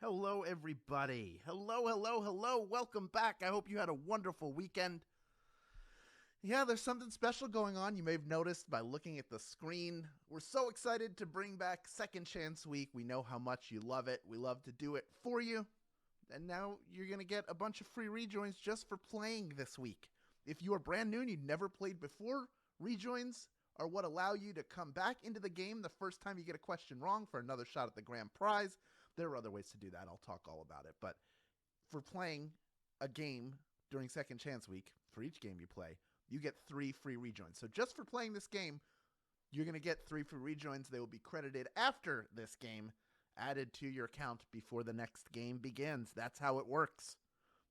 Hello, everybody. Hello. Welcome back. I hope you had a wonderful weekend. Yeah, there's something special going on. You may have noticed by looking at the screen. We're so excited to bring back Second Chance Week. We know how much you love it. We love to do it for you. And now you're going to get a bunch of free rejoins just for playing this week. If you are brand new and you've never played before, rejoins are what allow you to come back into the game the first time you get a question wrong for another shot at the grand prize. There are other ways to do that. I'll talk all about it. But for playing a game during Second Chance Week, for each game you play, you get 3 free rejoins. So just for playing this game, you're going to get 3 free rejoins. They will be credited after this game, added to your account before the next game begins. That's how it works.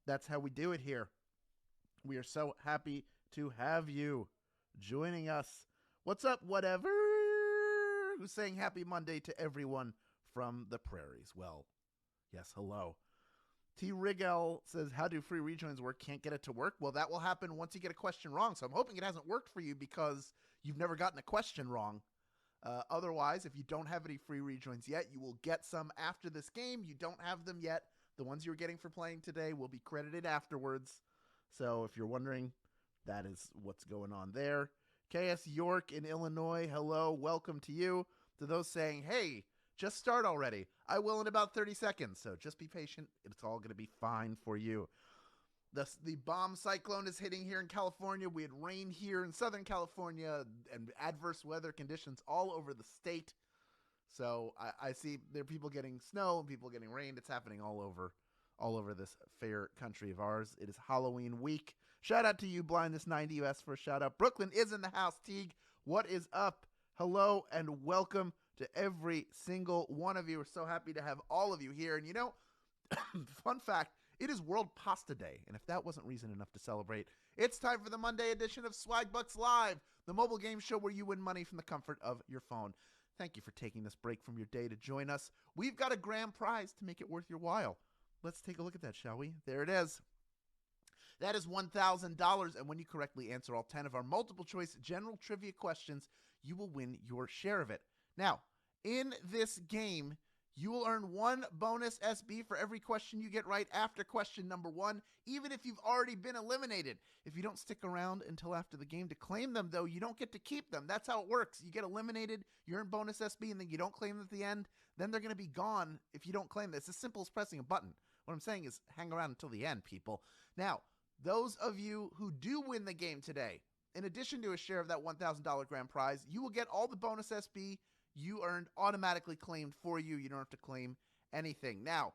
That's how we do it here. We are so happy to have you joining us. What's up, whatever? Who's saying happy Monday to everyone from the prairies? Well, yes, hello. T. Rigel says, how do free rejoins work? Can't get it to work? Well, that will happen once you get a question wrong. So I'm hoping it hasn't worked for you because you've never gotten a question wrong. Otherwise, if you don't have any free rejoins yet, you will get some after this game. You don't have them yet. The ones you're getting for playing today will be credited afterwards. So if you're wondering, that is what's going on there. KS York in Illinois, hello, welcome to you. To those saying, hey, just start already. I will in about 30 seconds, so just be patient. It's all going to be fine for you. The bomb cyclone is hitting here in California. We had rain here in Southern California and adverse weather conditions all over the state. So I see there are people getting snow and people getting rain. It's happening all over this fair country of ours. It is Halloween week. Shout out to you, Blindness90US, for a shout out. Brooklyn is in the house. Teague, what is up? Hello and welcome to every single one of you. We're so happy to have all of you here. And you know, fun fact, it is World Pasta Day. And if that wasn't reason enough to celebrate, it's time for the Monday edition of Swagbucks Live, the mobile game show where you win money from the comfort of your phone. Thank you for taking this break from your day to join us. We've got a grand prize to make it worth your while. Let's take a look at that, shall we? There it is. That is $1,000, and when you correctly answer all 10 of our multiple choice general trivia questions, you will win your share of it. Now, in this game, you will earn 1 bonus SB for every question you get right after question number 1, even if you've already been eliminated. If you don't stick around until after the game to claim them, though, you don't get to keep them. That's how it works. You get eliminated, you earn bonus SB, and then you don't claim them at the end. Then they're going to be gone if you don't claim them. It's as simple as pressing a button. What I'm saying is hang around until the end, people. Now, those of you who do win the game today, in addition to a share of that $1,000 grand prize, you will get all the bonus SB you earned automatically claimed for you. You don't have to claim anything. Now,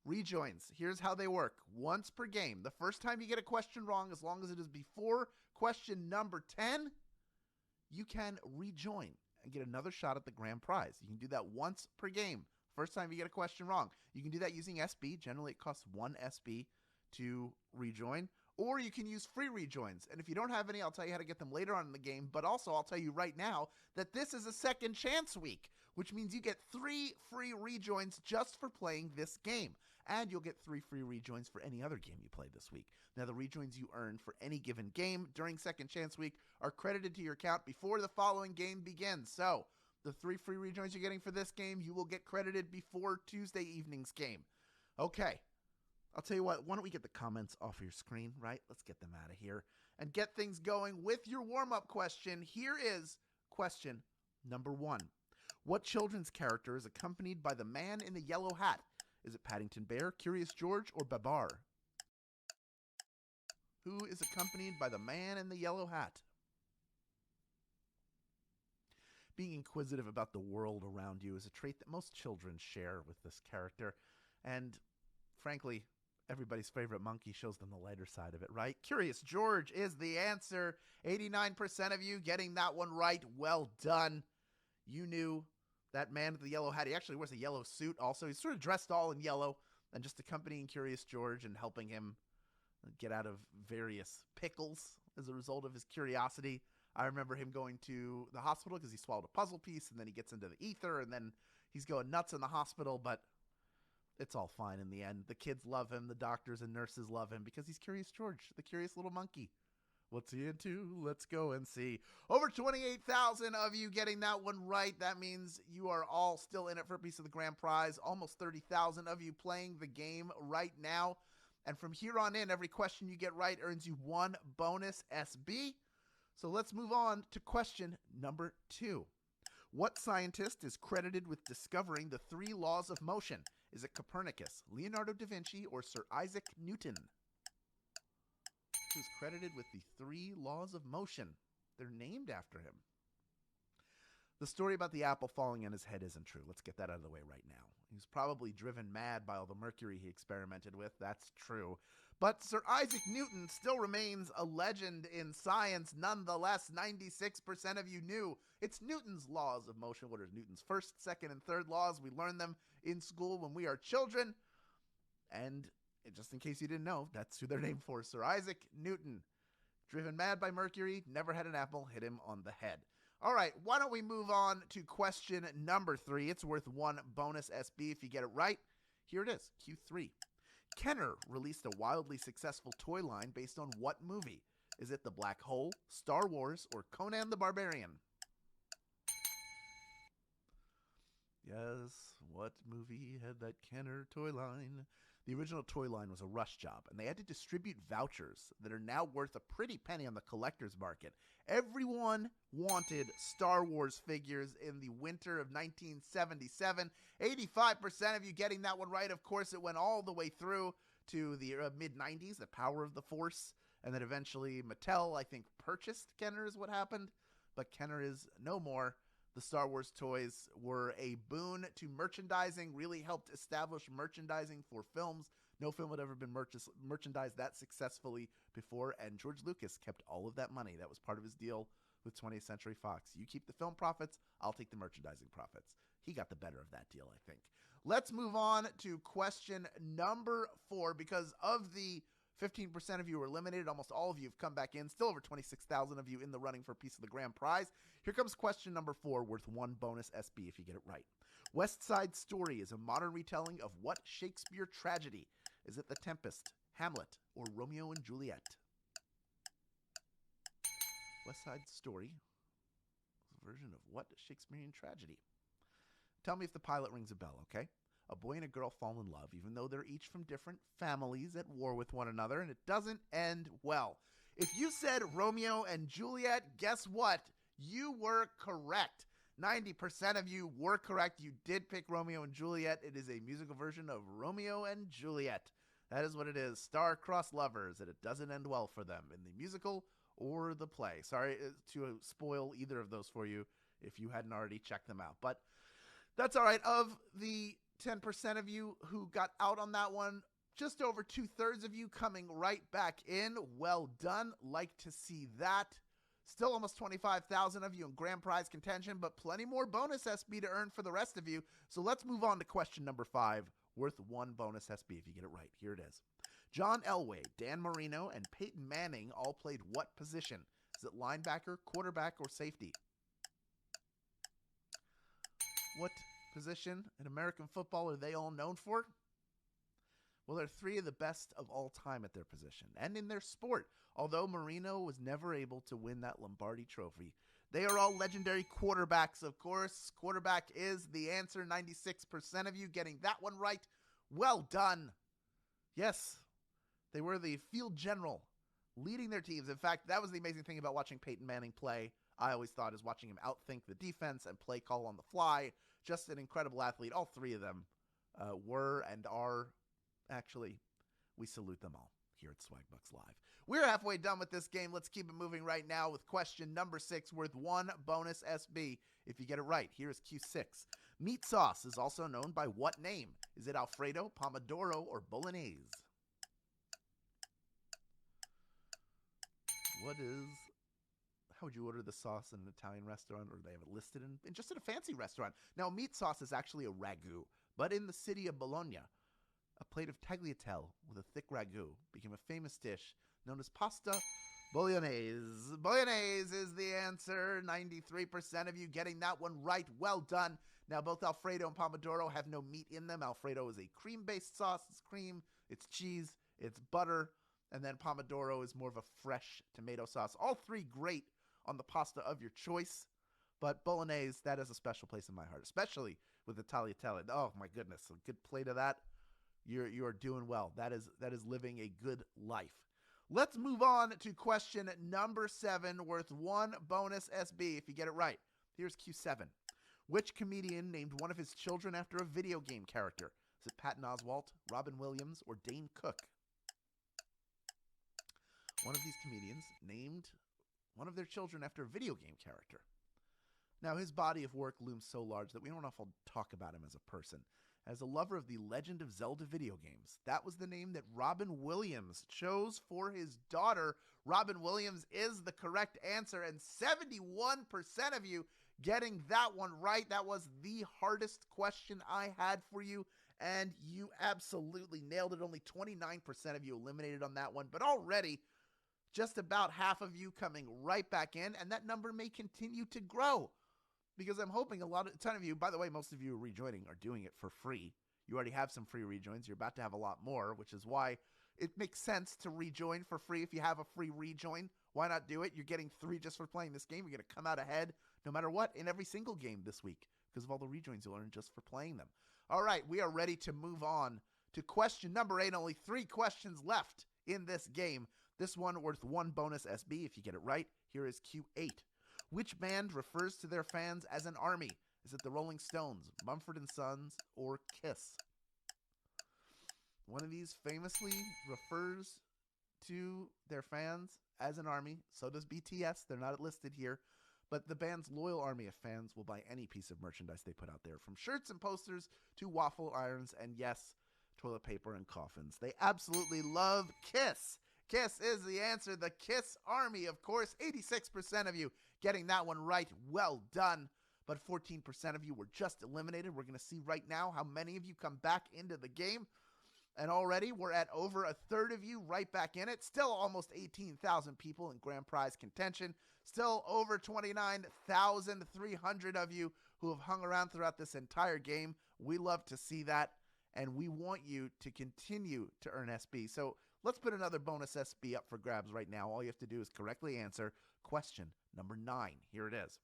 rejoins. Here's how they work. Once per game. The first time you get a question wrong, as long as it is before question number 10, you can rejoin and get another shot at the grand prize. You can do that once per game. First time you get a question wrong. You can do that using SB. Generally, it costs 1 SB to rejoin. Or you can use free rejoins. And if you don't have any, I'll tell you how to get them later on in the game. But also, I'll tell you right now that this is a second chance week, which means you get 3 free rejoins just for playing this game. And you'll get 3 free rejoins for any other game you play this week. Now, the rejoins you earn for any given game during second chance week are credited to your account before the following game begins. So, the 3 free rejoins you're getting for this game, you will get credited before Tuesday evening's game. Okay. I'll tell you what, why don't we get the comments off of your screen, right? Let's get them out of here and get things going with your warm-up question. Here is question number 1. What children's character is accompanied by the man in the yellow hat? Is it Paddington Bear, Curious George, or Babar? Who is accompanied by the man in the yellow hat? Being inquisitive about the world around you is a trait that most children share with this character. And frankly, everybody's favorite monkey shows them the lighter side of it, right? Curious George is the answer. 89% of you getting that one right. Well done. You knew that man with the yellow hat. He actually wears a yellow suit also. He's sort of dressed all in yellow and just accompanying Curious George and helping him get out of various pickles as a result of his curiosity. I remember him going to the hospital because he swallowed a puzzle piece, and then he gets into the ether, and then he's going nuts in the hospital, but it's all fine in the end. The kids love him. The doctors and nurses love him because he's Curious George, the curious little monkey. What's he into? Let's go and see. Over 28,000 of you getting that one right. That means you are all still in it for a piece of the grand prize. Almost 30,000 of you playing the game right now. And from here on in, every question you get right earns you one bonus SB. So let's move on to question number 2. What scientist is credited with discovering the 3 laws of motion? Is it Copernicus, Leonardo da Vinci, or Sir Isaac Newton? Who's credited with the 3 laws of motion? They're named after him. The story about the apple falling on his head isn't true. Let's get that out of the way right now. He was probably driven mad by all the mercury he experimented with. That's true. But Sir Isaac Newton still remains a legend in science. Nonetheless, 96% of you knew it's Newton's laws of motion. What are Newton's first, second, and third laws? We learn them in school when we are children. And just in case you didn't know, that's who they're named for. Sir Isaac Newton. Driven mad by mercury, never had an apple hit him on the head. All right, why don't we move on to question number 3. It's worth one bonus SB if you get it right. Here it is, Q3. Kenner released a wildly successful toy line based on what movie? Is it The Black Hole, Star Wars, or Conan the Barbarian? Yes, what movie had that Kenner toy line? The original toy line was a rush job, and they had to distribute vouchers that are now worth a pretty penny on the collector's market. Everyone wanted Star Wars figures in the winter of 1977. 85% of you getting that one right. Of course, it went all the way through to the mid-90s, the power of the Force, and then eventually Mattel, I think, purchased Kenner is what happened, but Kenner is no more. The Star Wars toys were a boon to merchandising, really helped establish merchandising for films. No film had ever been merchandised that successfully before, and George Lucas kept all of that money. That was part of his deal with 20th Century Fox. You keep the film profits, I'll take the merchandising profits. He got the better of that deal, I think. Let's move on to question number 4, because of the 15% of you were eliminated. Almost all of you have come back in. Still over 26,000 of you in the running for a piece of the grand prize. Here comes question number 4, worth one bonus SB if you get it right. West Side Story is a modern retelling of what Shakespeare tragedy? Is it The Tempest, Hamlet, or Romeo and Juliet? West Side Story is a version of what Shakespearean tragedy? Tell me if the pilot rings a bell, okay? A boy and a girl fall in love, even though they're each from different families at war with one another, and it doesn't end well. If you said Romeo and Juliet, guess what? You were correct. 90% of you were correct. You did pick Romeo and Juliet. It is a musical version of Romeo and Juliet. That is what it is. Star-crossed lovers, and it doesn't end well for them in the musical or the play. Sorry to spoil either of those for you if you hadn't already checked them out. But that's all right. Of the 10% of you who got out on that one, just over 2/3 of you coming right back in. Well done. Like to see that. Still almost 25,000 of you in grand prize contention, but plenty more bonus SB to earn for the rest of you. So let's move on to question number 5, worth one bonus SB if you get it right. Here it is. John Elway, Dan Marino, and Peyton Manning all played what position? Is it linebacker, quarterback, or safety? What position in American football are they all known for? Well, they're 3 of the best of all time at their position and in their sport. Although Marino was never able to win that Lombardi trophy, they are all legendary quarterbacks, of course. Quarterback is the answer. 96% of you getting that one right. Well done. Yes, they were the field general leading their teams. In fact, that was the amazing thing about watching Peyton Manning play. I always thought is watching him outthink the defense and play call on the fly. Just an incredible athlete. All 3 of them were and are. Actually, we salute them all here at Swagbucks Live. We're halfway done with this game. Let's keep it moving right now with question number 6, worth one bonus SB if you get it right. Here is Q6. Meat sauce is also known by what name? Is it Alfredo, Pomodoro, or Bolognese? How would you order the sauce in an Italian restaurant, or they have it listed in just in a fancy restaurant? Now, meat sauce is actually a ragu, but in the city of Bologna, a plate of tagliatelle with a thick ragu became a famous dish known as pasta bolognese. Bolognese is the answer. 93% of you getting that one right. Well done. Now, both Alfredo and Pomodoro have no meat in them. Alfredo is a cream-based sauce. It's cream, it's cheese, it's butter, And then pomodoro is more of a fresh tomato sauce. All three great on the pasta of your choice. But bolognese, that has a special place in my heart, especially with the tagliatelle. Oh, my goodness. A good plate of that. You're doing well. That is living a good life. Let's move on to question number 7, worth 1 bonus SB if you get it right. Here's Q7. Which comedian named one of his children after a video game character? Is it Patton Oswalt, Robin Williams, or Dane Cook? One of these comedians named one of their children after a video game character. Now, his body of work looms so large that we don't often talk about him as a person. As a lover of the Legend of Zelda video games, that was the name that Robin Williams chose for his daughter. Robin Williams is the correct answer, and 71% of you getting that one right. That was the hardest question I had for you, and you absolutely nailed it. Only 29% of you eliminated on that one, but already just about half of you coming right back in, and that number may continue to grow. Because I'm hoping a ton of you, by the way, most of you rejoining are doing it for free. You already have some free rejoins. You're about to have a lot more, which is why it makes sense to rejoin for free. If you have a free rejoin, why not do it? You're getting 3 just for playing this game. You're going to come out ahead no matter what in every single game this week because of all the rejoins you'll earn just for playing them. All right, we are ready to move on to question number 8. Only 3 questions left in this game. This one worth 1 bonus SB if you get it right. Here is Q8. Which band refers to their fans as an army? Is it the Rolling Stones, Mumford & Sons, or Kiss? One of these famously refers to their fans as an army. So does BTS. They're not listed here. But the band's loyal army of fans will buy any piece of merchandise they put out there, from shirts and posters to waffle irons and, yes, toilet paper and coffins. They absolutely love Kiss. Kiss is the answer. The Kiss Army, of course. 86% of you getting that one right. Well done. But 14% of you were just eliminated. We're going to see right now how many of you come back into the game. And already we're at over a third of you right back in it. Still almost 18,000 people in grand prize contention. Still over 29,300 of you who have hung around throughout this entire game. We love to see that. And we want you to continue to earn SB. So let's put another bonus SB up for grabs right now. All you have to do is correctly answer question number 9. Here it is.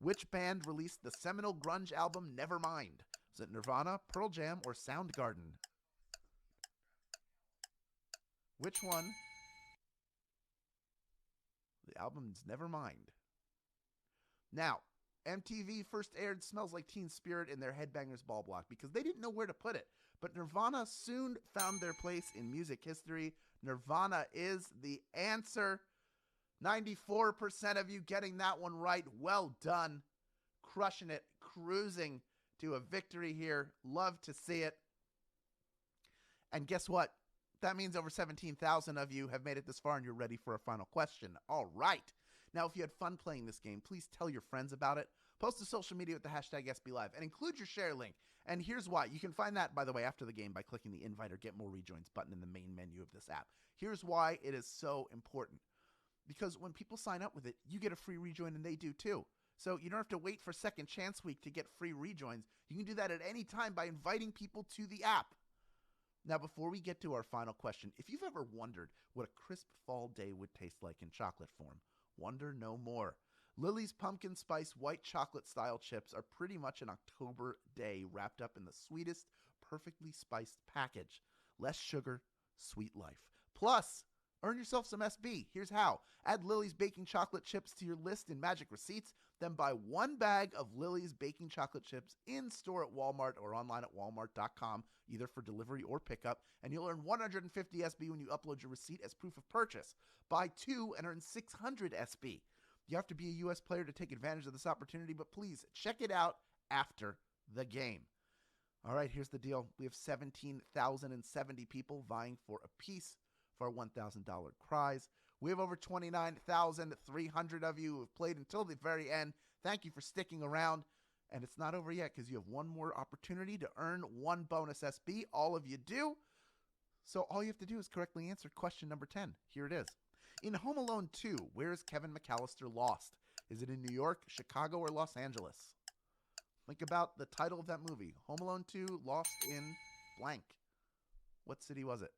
Which band released the seminal grunge album Nevermind? Is it Nirvana, Pearl Jam, or Soundgarden? Which one? The album's Nevermind. Now, MTV first aired Smells Like Teen Spirit in their Headbangers Ball block because they didn't know where to put it. But Nirvana soon found their place in music history. Nirvana is the answer. 94% of you getting that one right. Well done. Crushing it. Cruising to a victory here. Love to see it. And guess what? That means over 17,000 of you have made it this far and you're ready for a final question. All right. Now, if you had fun playing this game, please tell your friends about it. Post to social media with the hashtag SBLive and include your share link. And here's why. You can find that, by the way, after the game by clicking the invite or get more rejoins button in the main menu of this app. Here's why it is so important. Because when people sign up with it, you get a free rejoin and they do too. So you don't have to wait for Second Chance Week to get free rejoins. You can do that at any time by inviting people to the app. Now, before we get to our final question, if you've ever wondered what a crisp fall day would taste like in chocolate form, wonder no more. Lily's pumpkin spice white chocolate style chips are pretty much an October day wrapped up in the sweetest, perfectly spiced package. Less sugar, sweet life. Plus, earn yourself some SB. Here's how. Add Lily's baking chocolate chips to your list in Magic Receipts, then buy 1 bag of Lily's baking chocolate chips in store at Walmart or online at walmart.com, either for delivery or pickup, and you'll earn 150 SB when you upload your receipt as proof of purchase. Buy 2 and earn 600 SB. You have to be a U.S. player to take advantage of this opportunity, but please check it out after the game. All right, here's the deal. We have 17,070 people vying for a piece for our $1,000 prize. We have over 29,300 of you who have played until the very end. Thank you for sticking around. And it's not over yet because you have one more opportunity to earn 1 bonus SB. All of you do. So all you have to do is correctly answer question number 10. Here it is. In Home Alone 2, where is Kevin McAllister lost? Is it in New York, Chicago, or Los Angeles? Think about the title of that movie. Home Alone 2, Lost in blank. What city was it?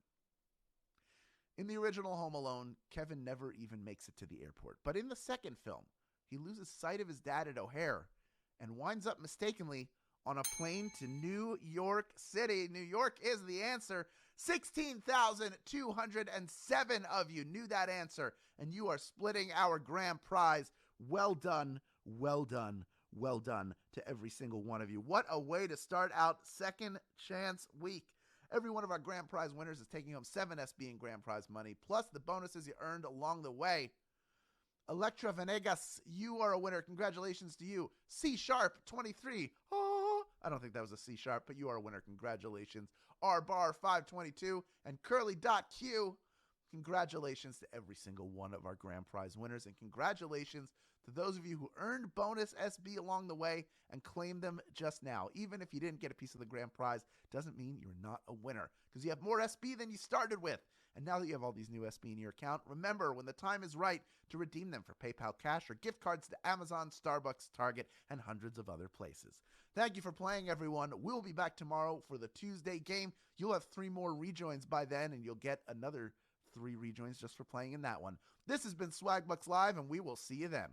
In the original Home Alone, Kevin never even makes it to the airport. But in the second film, he loses sight of his dad at O'Hare and winds up mistakenly on a plane to New York City. New York is the answer. 16,207 of you knew that answer, and you are splitting our grand prize. Well done, well done, well done to every single one of you. What a way to start out Second Chance Week. Every one of our grand prize winners is taking home 7 SB in grand prize money, plus the bonuses you earned along the way. Electra Venegas, you are a winner. Congratulations to you. C Sharp 23. Oh, I don't think that was a C Sharp, but you are a winner. Congratulations. R Bar 522 and Curly.Q. Congratulations to every single one of our grand prize winners, and congratulations to those of you who earned bonus SB along the way and claimed them just now. Even if you didn't get a piece of the grand prize, doesn't mean you're not a winner, because you have more SB than you started with. And now that you have all these new SB in your account, remember when the time is right to redeem them for PayPal cash or gift cards to Amazon, Starbucks, Target, and hundreds of other places. Thank you for playing, everyone. We'll be back tomorrow for the Tuesday game. You'll have 3 more rejoins by then, and you'll get another 3 rejoins just for playing in that one. This has been Swagbucks Live, and we will see you then.